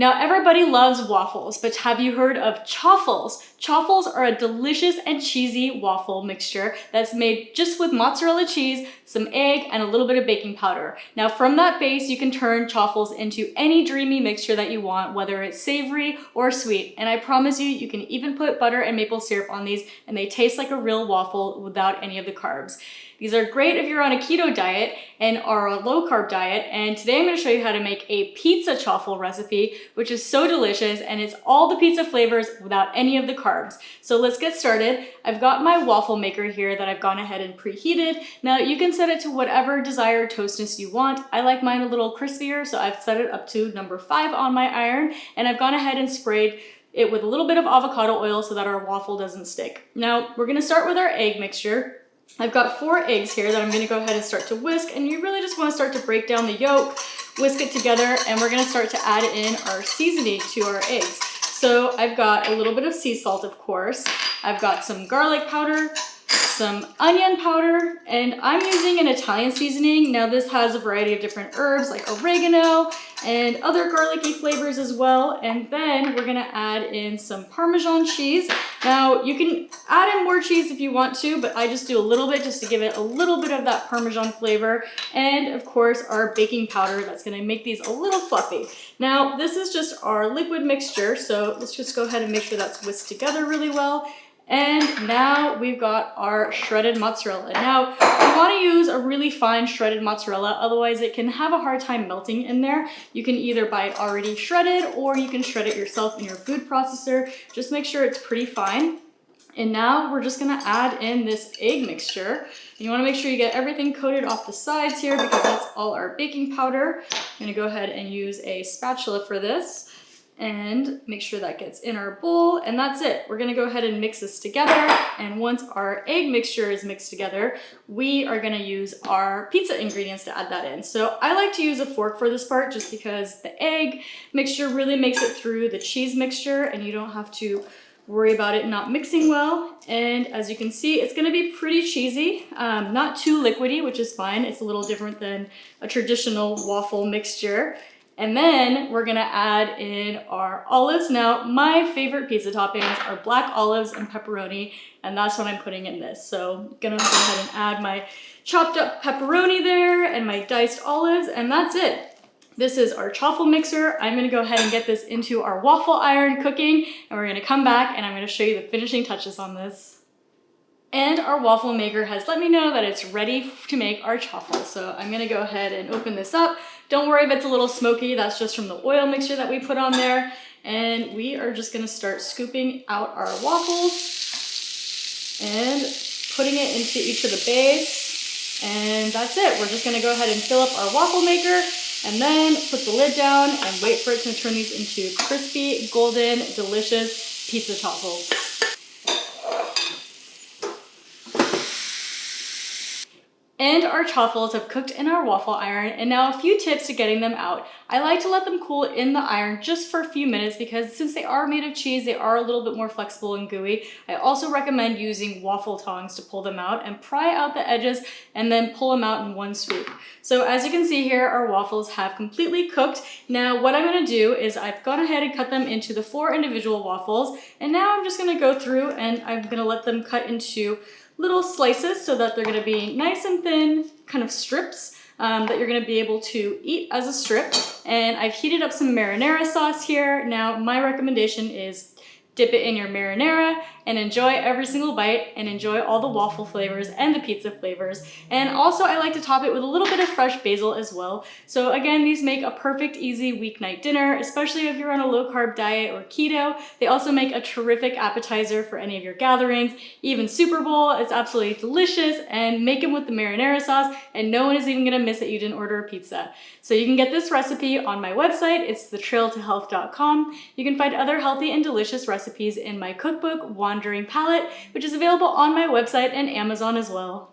Now everybody loves waffles, but have you heard of chaffles? Chaffles are a delicious and cheesy waffle mixture that's made just with mozzarella cheese, some egg, and a little bit of baking powder. Now from that base, you can turn chaffles into any dreamy mixture that you want, whether it's savory or sweet. And I promise you, you can even put butter and maple syrup on these and they taste like a real waffle without any of the carbs. These are great if you're on a keto diet and are a low carb diet. And today I'm going to show you how to make a pizza chaffle recipe, which is so delicious and it's all the pizza flavors without any of the carbs. So let's get started. I've got my waffle maker here that I've gone ahead and preheated. Now you can set it to whatever desired toastness you want. I like mine a little crispier, so I've set it up to number 5 on my iron, and I've gone ahead and sprayed it with a little bit of avocado oil so that our waffle doesn't stick. Now we're going to start with our egg mixture. I've got 4 eggs here that I'm going to go ahead and start to whisk, and you really just want to start to break down the yolk, whisk it together, and we're going to start to add in our seasoning to our eggs. So I've got a little bit of sea salt, of course. I've got some garlic powder, some onion powder, and I'm using an Italian seasoning. Now this has a variety of different herbs like oregano and other garlicky flavors as well. And then we're gonna add in some Parmesan cheese. Now you can add in more cheese if you want to, but I just do a little bit just to give it a little bit of that Parmesan flavor. And of course our baking powder that's gonna make these a little fluffy. Now this is just our liquid mixture, so let's just go ahead and make sure that's whisked together really well. And now we've got our shredded mozzarella. Now, you want to use a really fine shredded mozzarella, otherwise it can have a hard time melting in there. You can either buy it already shredded or you can shred it yourself in your food processor. Just make sure it's pretty fine. And now we're just gonna add in this egg mixture. You wanna make sure you get everything coated off the sides here because that's all our baking powder. I'm gonna go ahead and use a spatula for this and make sure that gets in our bowl, and that's it. We're gonna go ahead and mix this together, and once our egg mixture is mixed together, we are gonna use our pizza ingredients to add that in. So I like to use a fork for this part just because the egg mixture really makes it through the cheese mixture and you don't have to worry about it not mixing well. And as you can see, it's gonna be pretty cheesy, not too liquidy, which is fine. It's a little different than a traditional waffle mixture. And then we're gonna add in our olives. Now, my favorite pizza toppings are black olives and pepperoni, and that's what I'm putting in this. So I'm gonna go ahead and add my chopped up pepperoni there and my diced olives, and that's it. This is our chaffle mixer. I'm gonna go ahead and get this into our waffle iron cooking, and we're gonna come back and I'm gonna show you the finishing touches on this. And our waffle maker has let me know that it's ready to make our chaffle. So I'm gonna go ahead and open this up. Don't worry if it's a little smoky, that's just from the oil mixture that we put on there. And we are just gonna start scooping out our waffles and putting it into each of the bays. And that's it. We're just gonna go ahead and fill up our waffle maker and then put the lid down and wait for it to turn these into crispy, golden, delicious pizza chaffles. And our chaffles have cooked in our waffle iron, and now a few tips to getting them out. I like to let them cool in the iron just for a few minutes because since they are made of cheese, they are a little bit more flexible and gooey. I also recommend using waffle tongs to pull them out and pry out the edges and then pull them out in one swoop. So as you can see here, our waffles have completely cooked. Now what I'm gonna do is I've gone ahead and cut them into the 4 individual waffles, and now I'm just gonna go through and I'm gonna let them cut into little slices so that they're gonna be nice and thin, kind of strips that you're gonna be able to eat as a strip. And I've heated up some marinara sauce here. Now, my recommendation is dip it in your marinara and enjoy every single bite and enjoy all the waffle flavors and the pizza flavors. And also I like to top it with a little bit of fresh basil as well. So again, these make a perfect easy weeknight dinner, especially if you're on a low carb diet or keto. They also make a terrific appetizer for any of your gatherings, even Super Bowl. It's absolutely delicious, and make them with the marinara sauce and no one is even gonna miss that you didn't order a pizza. So you can get this recipe on my website. It's thetrailtohealth.com. You can find other healthy and delicious recipes in my cookbook, Wandering Palate, which is available on my website and Amazon as well.